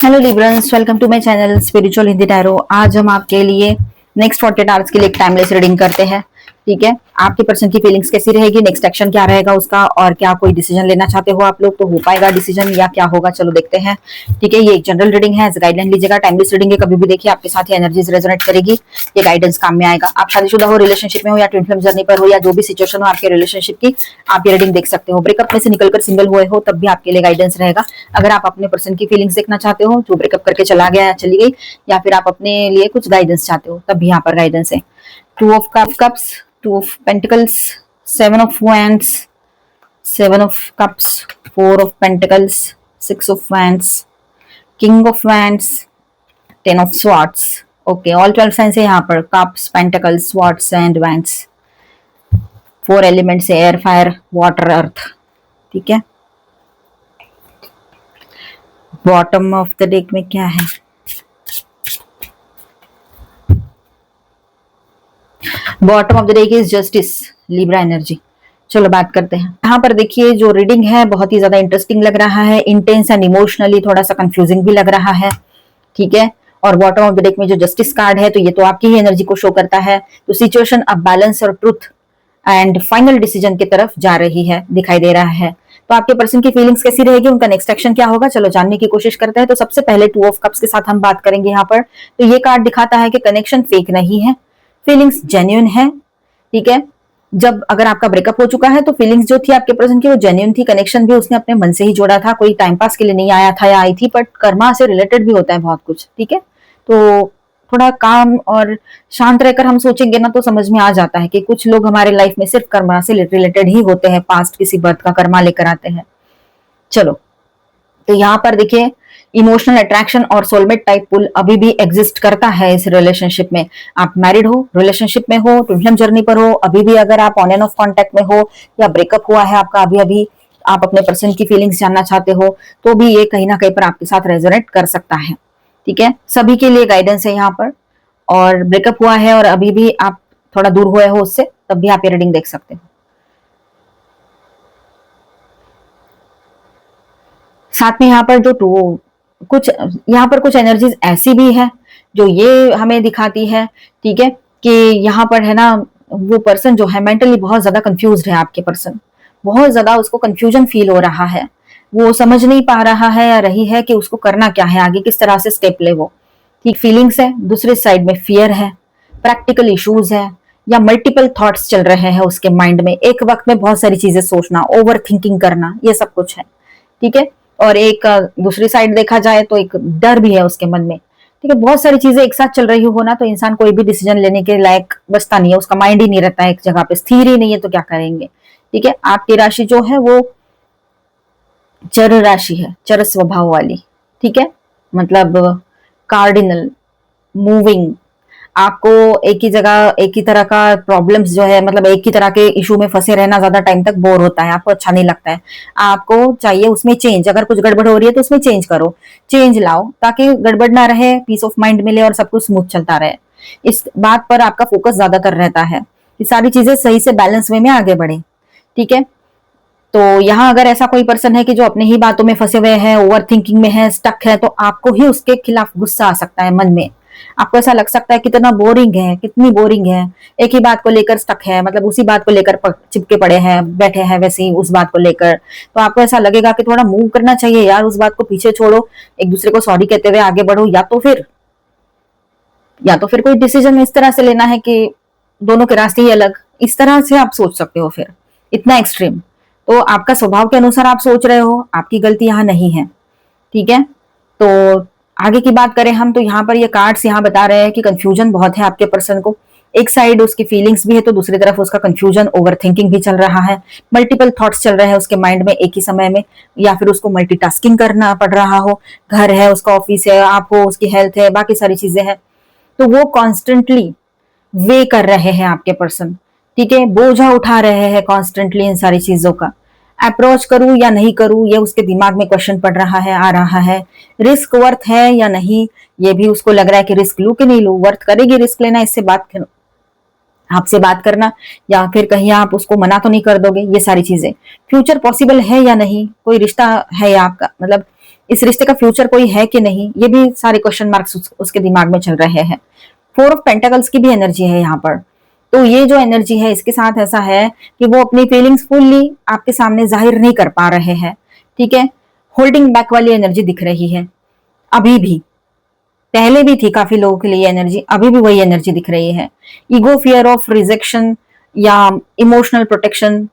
Hello librans, welcome to my channel spiritual Hindi tarot. आज हम आपके लिए नेक्स्ट 48 आवर्स के लिए एक टाइमलेस रीडिंग करते हैं। ठीक है, आपके पर्सन की फीलिंग्स कैसी रहेगी, नेक्स्ट एक्शन क्या रहेगा उसका, और क्या कोई डिसीजन लेना चाहते हो आप लोग तो हो पाएगा डिसीजन या क्या होगा, चलो देखते हैं। ठीक है, ये एक जनरल रीडिंग है, गाइडलाइन लीजिएगा। टाइमलेस रीडिंग है, कभी भी देखिए आपके साथ ये एनर्जीज रेजोनेट करेगी, ये गाइडेंस काम में आएगा। आप शादीशुदा हो, रिलेशनशिप में हो या ट्विन फ्लेम जर्नी पर हो या जो भी सिचुएशन हो आपके रिलेशनशिप की, आप ये रीडिंग देख सकते हो। ब्रेकअप में से निकलकर सिंगल हुए हो तब भी आपके लिए गाइडेंस रहेगा। अगर आप अपने पर्सन की फीलिंग्स देखना चाहते हो जो ब्रेकअप करके चला गया या चली गई, या फिर आप अपने लिए कुछ गाइडेंस चाहते हो तब भी यहाँ पर गाइडेंस है। Two of cups, two of pentacles, seven of wands, seven of cups, four of pentacles, six of wands, king of wands, ten of swords. Okay, all 12 signs है यहाँ पर, cups, pentacles, swords and wands. Four elements, air, fire, water, earth. ठीक है, bottom of the deck में क्या है? Bottom of the deck is justice, Libra energy. चलो बात करते हैं। यहाँ पर देखिए जो रीडिंग है बहुत ही ज्यादा इंटरेस्टिंग लग रहा है, इंटेंस एंड इमोशनली थोड़ा सा कंफ्यूजिंग भी लग रहा है। ठीक है, और बॉटम ऑफ द डेक में जो जस्टिस कार्ड है तो ये तो आपकी ही एनर्जी को शो करता है। तो सिचुएशन अब बैलेंस और ट्रुथ एंड फाइनल डिसीजन की तरफ जा रही है, दिखाई दे रहा है। तो आपके पर्सन की फीलिंग्स कैसी रहेगी, उनका नेक्स्ट एक्शन क्या होगा, चलो जानने की कोशिश करते हैं। तो सबसे पहले टू ऑफ कप्स के साथ हम बात करेंगे यहाँ पर। तो ये कार्ड दिखाता है कि कनेक्शन फेक नहीं है, फीलिंग्स जेन्युइन है। ठीक है, जब अगर आपका ब्रेकअप हो चुका है तो फीलिंग्स जो थी आपके पर्सन की वो जेन्युइन थी। कनेक्शन भी उसने अपने मन से ही जोड़ा था, कोई टाइम पास के लिए नहीं आया था या आई थी, बट कर्मा से रिलेटेड भी होता है बहुत कुछ। ठीक है, तो थोड़ा काम और शांत रहकर हम सोचेंगे ना तो समझ में आ जाता है कि कुछ लोग हमारे लाइफ में सिर्फ कर्मा से रिलेटेड ही होते हैं, पास्ट किसी बर्थ का कर्मा लेकर आते हैं। चलो, तो यहाँ पर देखिए इमोशनल अट्रैक्शन और सोलमेट टाइप पुल अभी भी एग्जिस्ट करता है इस रिलेशनशिप में। आप मैरिड हो, रिलेशनशिप में हो, ट्विन फ्लेम जर्नी पर हो, अभी भी अगर आप ऑन एंड ऑफ कांटेक्ट में हो या ब्रेकअप हुआ है आपका अभी अभी, आप अपने पर्सन की फीलिंग्स जानना चाहते हो तो भी ये कहीं ना कहीं पर आपके साथ रेजोनेट कर सकता है। ठीक है, सभी के लिए गाइडेंस है यहाँ पर। और ब्रेकअप हुआ है और अभी भी आप थोड़ा दूर हुए हो उससे, तब भी आप ये रीडिंग देख सकते हो। साथ में यहाँ पर जो कुछ यहाँ पर कुछ एनर्जीज ऐसी भी है जो ये हमें दिखाती है। ठीक है, कि यहाँ पर है ना वो पर्सन जो है मेंटली बहुत ज्यादा कंफ्यूज्ड है। आपके पर्सन बहुत ज्यादा उसको कंफ्यूजन फील हो रहा है, वो समझ नहीं पा रहा है या रही है कि उसको करना क्या है, आगे किस तरह से स्टेप ले वो। ठीक, फीलिंग्स है, दूसरे साइड में फियर है, प्रैक्टिकल इश्यूज है, या मल्टीपल थॉट्स चल रहे हैं उसके माइंड में, एक वक्त में बहुत सारी चीजें सोचना, ओवर थिंकिंग करना, ये सब कुछ है। ठीक है, और एक दूसरी साइड देखा जाए तो एक डर भी है उसके मन में। ठीक है, बहुत सारी चीजें एक साथ चल रही हो ना तो इंसान कोई भी डिसीजन लेने के लायक बचता नहीं है, उसका माइंड ही नहीं रहता है एक जगह पे, स्थिर ही नहीं है तो क्या करेंगे। ठीक है, आपकी राशि जो है वो चर राशि है, चर स्वभाव वाली। ठीक है, मतलब कार्डिनल, मूविंग, आपको एक ही जगह एक ही तरह का प्रॉब्लम्स जो है, मतलब एक ही तरह के इशू में फंसे रहना ज्यादा टाइम तक बोर होता है, आपको अच्छा नहीं लगता है। आपको चाहिए उसमें चेंज, अगर कुछ गड़बड़ हो रही है तो उसमें चेंज करो, चेंज लाओ ताकि गड़बड़ ना रहे, पीस ऑफ माइंड मिले और सब कुछ स्मूथ चलता रहे। इस बात पर आपका फोकस ज्यादातर रहता है कि सारी चीजें सही से बैलेंस वे में आगे बढ़े। ठीक है, तो यहाँ अगर ऐसा कोई पर्सन है कि जो अपने ही बातों में फंसे हुए हैं, ओवर थिंकिंग में है, स्टक है, तो आपको ही उसके खिलाफ गुस्सा आ सकता है मन में। आपको ऐसा लग सकता है कितना बोरिंग है, कितनी बोरिंग है, एक ही बात को लेकर स्टक है, मतलब उसी बात को लेकर चिपके पड़े हैं, बैठे हैं वैसे ही उस बात को लेकर। तो आपको ऐसा लगेगा कि थोड़ा मूव करना चाहिए यार, उस बात को पीछे छोड़ो, एक दूसरे को सॉरी कहते हुए आगे बढ़ो, या तो फिर कोई डिसीजन इस तरह से लेना है कि दोनों के रास्ते ही अलग, इस तरह से आप सोच सकते हो। फिर इतना एक्सट्रीम तो आपका स्वभाव के अनुसार आप सोच रहे हो, आपकी गलती यहाँ नहीं है। ठीक है, तो आगे की बात करें हम तो यहाँ पर ये कार्ड्स यहाँ बता रहे हैं कि कंफ्यूजन बहुत है आपके पर्सन को। एक साइड उसकी फीलिंग्स भी है तो दूसरी तरफ उसका कंफ्यूजन, ओवर थिंकिंग भी चल रहा है, मल्टीपल थॉट्स चल रहे हैं उसके माइंड में एक ही समय में, या फिर उसको मल्टीटास्किंग करना पड़ रहा हो, घर है, उसका ऑफिस है, आप हो, उसकी हेल्थ है, बाकी सारी चीजें हैं, तो वो कॉन्स्टेंटली वे कर रहे हैं आपके पर्सन। ठीक है, बोझा उठा रहे हैं कॉन्स्टेंटली इन सारी चीजों का। अप्रोच करूं या नहीं करूं ये उसके दिमाग में क्वेश्चन पड़ रहा है, आ रहा है। रिस्क वर्थ है या नहीं, ये भी उसको लग रहा है कि रिस्क लूं कि नहीं लूं, वर्थ करेगी रिस्क लेना, इससे आपसे बात करना, या फिर कहीं आप उसको मना तो नहीं कर दोगे, ये सारी चीजें। फ्यूचर पॉसिबल है या नहीं, कोई रिश्ता है या आपका, मतलब इस रिश्ते का फ्यूचर कोई है कि नहीं, ये भी सारे क्वेश्चन मार्क्स उसके दिमाग में चल रहे हैं। 4 ऑफ पेंटाकल्स की भी एनर्जी है यहाँ पर। तो ये जो एनर्जी है इसके साथ ऐसा है कि वो अपनी फीलिंग्स फुल्ली आपके सामने जाहिर नहीं कर पा रहे हैं, ठीक है। होल्डिंग बैक वाली एनर्जी दिख रही है अभी भी, पहले भी थी काफी लोगों के लिए एनर्जी, अभी भी वही एनर्जी दिख रही है। ईगो, फियर ऑफ रिजेक्शन या इमोशनल प्रोटेक्शन,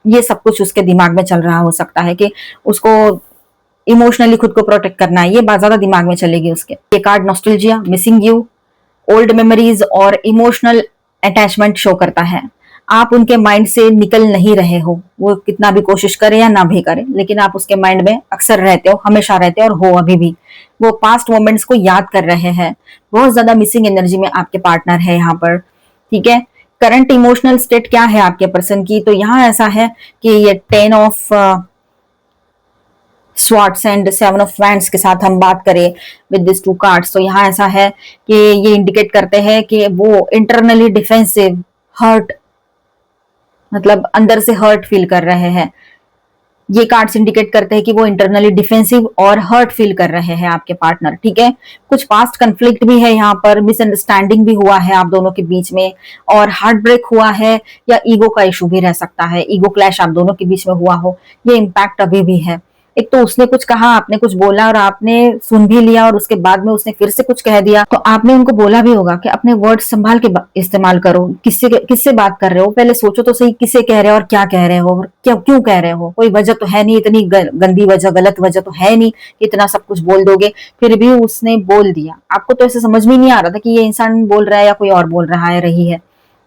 ये सब कुछ उसके दिमाग में चल रहा हो सकता है कि उसको इमोशनली खुद को प्रोटेक्ट करना है, ये बात ज्यादा दिमाग में चलेगी उसके। ये card nostalgia, missing you, old memories और इमोशनल अटैचमेंट शो करता है। आप उनके माइंड से निकल नहीं रहे हो, वो कितना भी कोशिश करे या ना भी करे, लेकिन आप उसके माइंड में अक्सर रहते हो, हमेशा रहते हो और हो अभी भी। वो पास्ट मोमेंट्स को याद कर रहे हैं। बहुत ज्यादा मिसिंग एनर्जी में आपके पार्टनर है यहाँ पर, ठीक है। करंट इमोशनल स्टेट क्या है आपके पर्सन की, तो यहाँ ऐसा है कि ये 10 of swords and 7 of wands के साथ हम बात करें विद दिस 2 कार्ड्स, तो यहाँ ऐसा है कि ये इंडिकेट करते हैं कि वो इंटरनली डिफेंसिव, हर्ट, मतलब अंदर से हर्ट फील कर रहे हैं। ये कार्ड्स इंडिकेट करते हैं कि वो इंटरनली डिफेंसिव और हर्ट फील कर रहे हैं आपके पार्टनर, ठीक है। कुछ पास्ट कंफ्लिक्ट भी है यहाँ पर, मिसअंडरस्टैंडिंग भी हुआ है आप दोनों के बीच में, और हार्ट ब्रेक हुआ है, या ईगो का इशू भी रह सकता है, ईगो क्लैश आप दोनों के बीच में हुआ हो, ये इम्पैक्ट अभी भी है। एक तो उसने कुछ कहा, आपने कुछ बोला और आपने सुन भी लिया, और उसके बाद में उसने फिर से कुछ कह दिया, तो आपने उनको बोला भी होगा कि अपने वर्ड संभाल के इस्तेमाल करो। किससे बात कर रहे हो, पहले सोचो तो सही, किसे कह रहे हो और क्या कह रहे हो, क्यों कह रहे हो। कोई वजह तो है नहीं, इतनी गंदी वजह, गलत वजह तो है नहीं कि इतना सब कुछ बोल दोगे। फिर भी उसने बोल दिया, आपको तो ऐसे समझ में नहीं आ रहा था कि ये इंसान बोल रहा है या कोई और बोल रहा है, रही है,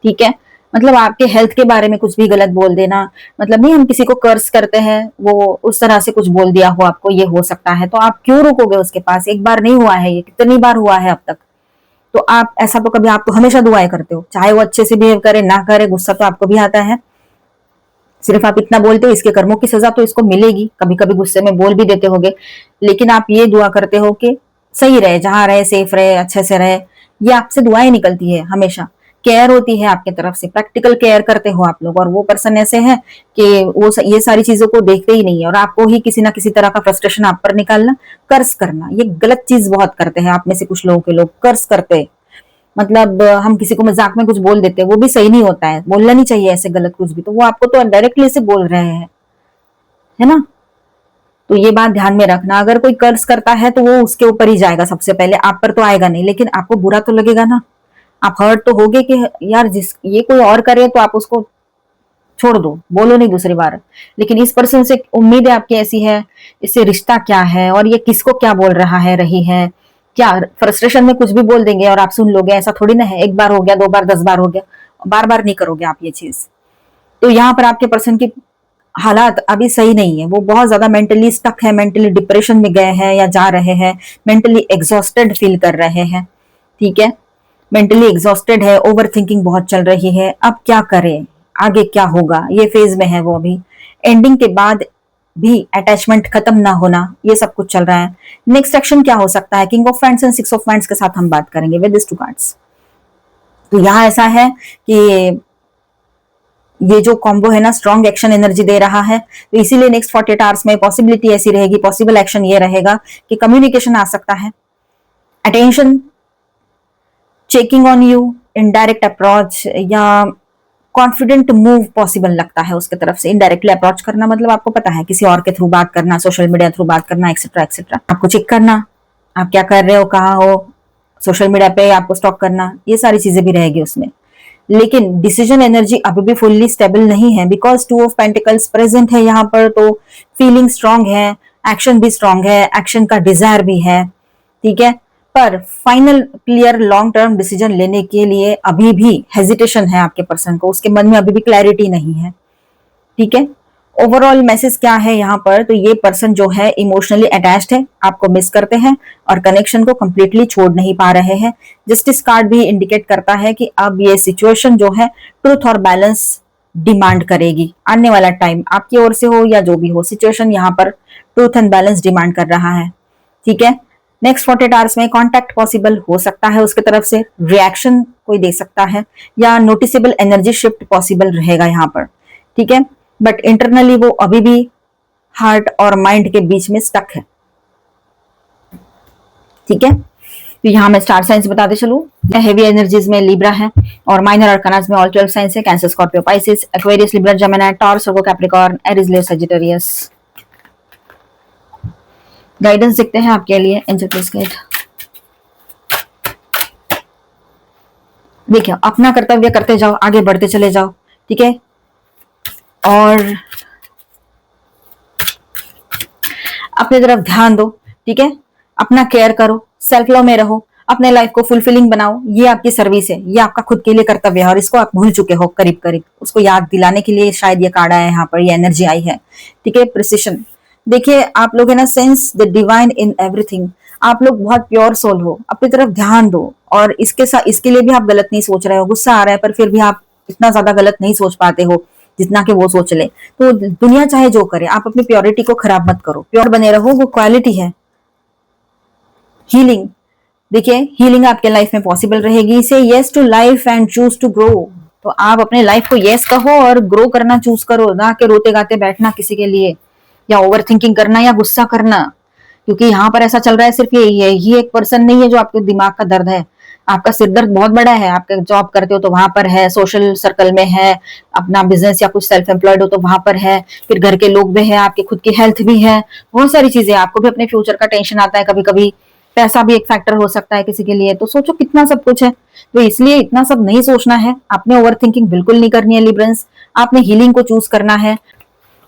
ठीक है। मतलब आपके हेल्थ के बारे में कुछ भी गलत बोल देना, मतलब नहीं हम किसी को कर्स करते हैं, वो उस तरह से कुछ बोल दिया हो आपको, ये हो सकता है। तो आप क्यों रुकोगे उसके पास, एक बार नहीं हुआ है, ये कितनी बार हुआ है अब तक। तो आप ऐसा तो कभी, आप तो हमेशा दुआएं करते हो, चाहे वो अच्छे से बिहेव करे ना करे, गुस्सा तो आपको भी आता है। सिर्फ आप इतना बोलते हो इसके कर्मों की सजा तो इसको मिलेगी, कभी कभी गुस्से में बोल भी देते होगे, लेकिन आप ये दुआ करते हो कि सही रहे, जहां रहे सेफ रहे, अच्छे से रहे। ये आपसे दुआएं निकलती है हमेशा, केयर होती है आपकी तरफ से, प्रैक्टिकल केयर करते हो आप लोग। और वो पर्सन ऐसे है कि वो ये सारी चीजों को देखते ही नहीं है, और आपको ही किसी ना किसी तरह का फ्रस्ट्रेशन आप पर निकालना, कर्ज करना, ये गलत चीज बहुत करते हैं आप में से कुछ लोगों के लोग, कर्ज करते हैं। मतलब हम किसी को मजाक में कुछ बोल देते हैं, वो भी सही नहीं होता है, बोलना नहीं चाहिए ऐसे गलत कुछ भी, तो वो आपको तो डायरेक्टली से बोल रहे हैं, है ना। तो ये बात ध्यान में रखना, अगर कोई कर्ज करता है तो वो उसके ऊपर ही जाएगा सबसे पहले, आप पर तो आएगा नहीं, लेकिन आपको बुरा तो लगेगा ना, आप हर्ट तो होगे कि यार जिस ये कोई और करे तो आप उसको छोड़ दो, बोलो नहीं दूसरी बार। लेकिन इस पर्सन से उम्मीद है आपकी ऐसी है, इससे रिश्ता क्या है और ये किसको क्या बोल रहा है, रही है क्या, फ्रस्ट्रेशन में कुछ भी बोल देंगे और आप सुन लोगे, ऐसा थोड़ी ना है। एक बार हो गया, 2 बार, 10 बार हो गया, बार बार नहीं करोगे आप ये चीज। तो यहाँ पर आपके पर्सन की हालात अभी सही नहीं है, वो बहुत ज्यादा मेंटली स्टक है, मेंटली डिप्रेशन में गए हैं या जा रहे हैं, मेंटली एग्जॉस्टेड फील कर रहे हैं, ठीक है। मेंटली एग्जॉस्टेड है, ओवर थिंकिंग बहुत चल रही है, अब क्या करें, आगे क्या होगा, ये फेज में है वो अभी। एंडिंग के बाद भी अटैचमेंट खत्म ना होना, ये सब कुछ चल रहा है। नेक्स्ट एक्शन क्या हो सकता है, king of friends and 6 of wands के साथ हम बात करेंगे विद दिस 2 कार्ड्स। तो यहाँ ऐसा है कि ये जो कॉम्बो है ना, स्ट्रॉन्ग एक्शन एनर्जी दे रहा है, तो इसीलिए नेक्स्ट 48 आवर्स में पॉसिबिलिटी ऐसी रहेगी, पॉसिबल एक्शन ये रहेगा कि कम्युनिकेशन आ सकता है, attention, checking on you, indirect approach या कॉन्फिडेंट मूव पॉसिबल लगता है उसके तरफ से। इनडायरेक्टली अप्रोच करना मतलब आपको पता है, किसी और के थ्रू बात करना, सोशल मीडिया थ्रू बात करना, एक्सेट्रा एक्सेट्रा। आपको चेक करना आप क्या कर रहे हो, कहाँ हो, सोशल मीडिया पे आपको स्टॉक करना, ये सारी चीजें भी रहेगी उसमें। लेकिन डिसीजन एनर्जी अभी भी फुल्ली स्टेबल नहीं है, बिकॉज 2 ऑफ पेंटिकल्स प्रेजेंट है यहाँ पर, तो फीलिंग स्ट्रांग है, एक्शन भी स्ट्रांग है, एक्शन का डिजायर भी है, ठीक है। पर final clear long term decision लेने के लिए अभी भी हेजिटेशन है आपके पर्सन को, उसके मन में अभी भी क्लैरिटी नहीं है, ठीक है। ओवरऑल मैसेज क्या है यहाँ पर, तो ये पर्सन जो है इमोशनली अटैच्ड है, आपको मिस करते हैं और कनेक्शन को कंप्लीटली छोड़ नहीं पा रहे हैं। जस्टिस कार्ड भी इंडिकेट करता है कि अब ये सिचुएशन जो है ट्रूथ और बैलेंस डिमांड करेगी, आने वाला टाइम आपकी ओर से हो या जो भी हो, सिचुएशन यहाँ पर ट्रूथ एंड बैलेंस डिमांड कर रहा है, ठीक है। नेक्स्ट 48 आवर्स में कॉन्टैक्ट पॉसिबल हो सकता है उसके तरफ से, रिएक्शन कोई दे सकता है, या नोटिसेबल एनर्जी शिफ्ट पॉसिबल रहेगा यहाँ पर, ठीक है। बट इंटरनली वो अभी भी हार्ट और माइंड के बीच में स्टक है, ठीक है। तो यहाँ मैं स्टार साइंस बताते चलूं, हेवी एनर्जीज में लिब्रा है और माइनर अरकानास में ऑल 12 साइंस है, Cancer, Scorpio, Pisces, Aquarius, Libra, Gemini, Taurus, Virgo, Capricorn, Aries, Leo, Sagittarius. Guidance देखते हैं आपके लिए, एंजल प्लीज गाइड। देखिए, अपना कर्तव्य करते जाओ, आगे बढ़ते चले जाओ, ठीक है। और अपनी तरफ ध्यान दो, ठीक है। अपना केयर करो, सेल्फ लव में रहो, अपने लाइफ को फुलफिलिंग बनाओ। ये आपकी सर्विस है, ये आपका खुद के लिए कर्तव्य है और इसको आप भूल चुके हो करीब करीब। उसको याद दिलाने के लिए शायद ये कार्ड आया है, यहाँ पर ये एनर्जी आई है, ठीक है। प्रिसिशन, देखिए आप लोग है ना, sense the divine in everything. आप लोग बहुत प्योर सोल हो, अपनी तरफ ध्यान दो। और इसके साथ, इसके लिए भी आप गलत नहीं सोच रहे हो, गुस्सा आ रहा है पर फिर भी आप इतना ज्यादा गलत नहीं सोच पाते हो जितना कि वो सोच ले। तो दुनिया चाहे जो करे, आप अपनी प्योरिटी को खराब मत करो, प्योर बने रहो, वो क्वालिटी है। हीलिंग, देखिए हीलिंग आपके लाइफ में पॉसिबल रहेगी। Say yes to life and choose to grow. तो आप अपने लाइफ को यस कहो और ग्रो करना चूज करो, ना कि रोते गाते बैठना किसी के लिए, या ओवर थिंकिंग करना, या गुस्सा करना। क्योंकि यहाँ पर ऐसा चल रहा है, सिर्फ यही एक पर्सन नहीं है जो आपके दिमाग का दर्द है। आपका सिर दर्द बहुत बड़ा है। आप जॉब करते हो तो वहां पर है, सोशल सर्कल में है, अपना बिजनेस या कुछ सेल्फ एम्प्लॉयड हो तो वहां पर है, फिर घर के लोग भी है, आपकी खुद की हेल्थ भी है, बहुत सारी चीजें। आपको भी अपने फ्यूचर का टेंशन आता है कभी कभी, पैसा भी एक फैक्टर हो सकता है किसी के लिए। तो सोचो कितना सब कुछ है। तो इसलिए इतना सब नहीं सोचना है, आपने ओवर थिंकिंग बिल्कुल नहीं करनी है लिब्रंस। आपने हीलिंग को चूज करना है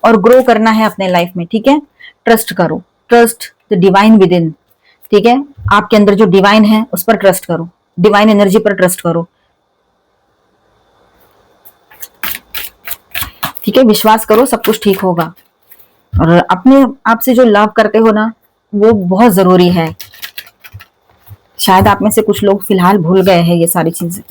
और ग्रो करना है अपने लाइफ में, ठीक है। ट्रस्ट करो, trust the divine with in, ठीक है। आपके अंदर जो डिवाइन है उस पर ट्रस्ट करो, डिवाइन एनर्जी पर ट्रस्ट करो, ठीक है। विश्वास करो, सब कुछ ठीक होगा। और अपने आप से जो लव करते हो ना, वो बहुत जरूरी है। शायद आप में से कुछ लोग फिलहाल भूल गए हैं ये सारी चीजें।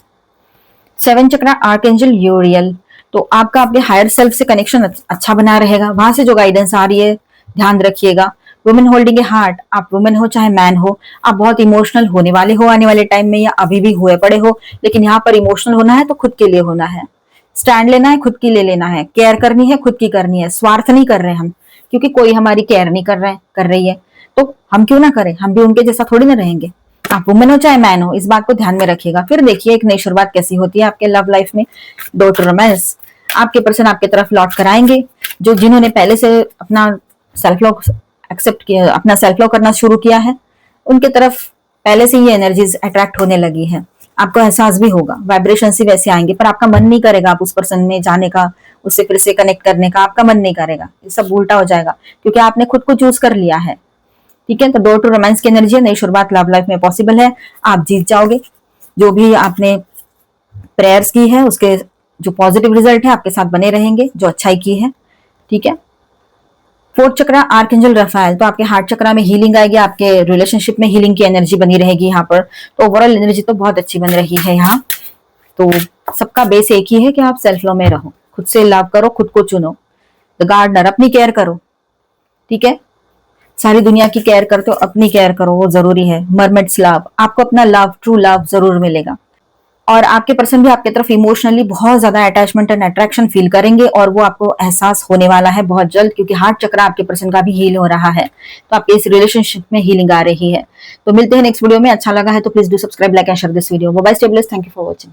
7 चक्रा आर्कएंजल यूरियल, तो आपका अपने हायर सेल्फ से कनेक्शन अच्छा बना रहेगा। वहां से जो गाइडेंस आ रही है, ध्यान रखिएगा। वुमेन होल्डिंग ए हार्ट, आप वुमेन हो चाहे मैन हो, आप बहुत इमोशनल होने वाले हो आने वाले टाइम में, या अभी भी हुए पड़े हो। लेकिन यहाँ पर इमोशनल होना है तो खुद के लिए होना है, स्टैंड लेना है, खुद की ले लेना है, केयर करनी है, खुद की करनी है। स्वार्थ नहीं कर रहे हम, क्योंकि कोई हमारी केयर नहीं कर रहा है, कर रही है, तो हम क्यों ना करें। हम भी उनके जैसा थोड़ी ना रहेंगे। आप वुमेन हो चाहे मैन हो, इस बात को ध्यान में रखिएगा। फिर देखिए एक नई शुरुआत कैसी होती है आपके लव लाइफ में। डोर टू रोमांस, आपके पर्सन आपके तरफ लौट कर आएंगे, जो जिन्होंने पहले से अपना सेल्फ लव एक्सेप्ट किया, अपना सेल्फ लव करना शुरू किया है, उनके तरफ पहले से ये एनर्जीज अट्रैक्ट होने लगी है। आपको एहसास भी होगा, वाइब्रेशन ही वैसे आएंगे, पर आपका मन नहीं करेगा आप उस पर्सन में जाने का, उससे फिर से कनेक्ट करने का आपका मन नहीं करेगा। ये सब उल्टा हो जाएगा, क्योंकि आपने खुद को चूज कर लिया है, ठीक है। तो डोर टू रोमांस की एनर्जी है, नई शुरुआत लव लाइफ में पॉसिबल है। आप जीत जाओगे, जो भी आपने प्रेयर्स की है उसके जो पॉजिटिव रिजल्ट है आपके साथ बने रहेंगे, जो अच्छाई की है, ठीक है। 4th चक्रा आर्कएंजल रफाएल, तो आपके हार्ट चक्रा में हीलिंग आएगी, आपके रिलेशनशिप में हीलिंग की एनर्जी बनी रहेगी यहाँ पर। तो ओवरऑल एनर्जी तो बहुत अच्छी बन रही है यहाँ। तो सबका बेस एक ही है कि आप सेल्फ लव में रहो, खुद से लव करो, खुद को चुनो। द गार्डनर, अपनी केयर करो, ठीक है। सारी दुनिया की केयर करते हो, अपनी केयर करो, वो जरूरी है। मरमेड्स लव, आपको अपना लव, ट्रू लव जरूर मिलेगा। और आपके पर्सन भी आपके तरफ इमोशनली बहुत ज्यादा अटैचमेंट एंड अट्रैक्शन फील करेंगे, और वो आपको एहसास होने वाला है बहुत जल्द, क्योंकि हार्ट चक्र आपके पर्सन का भी हील हो रहा है। तो आपके इस रिलेशनशिप में हीलिंग आ रही है। तो मिलते हैं नेक्स्ट वीडियो में। अच्छा लगा है तो please do subscribe, like and share this video. Bye bye, stay blessed, thank you for watching.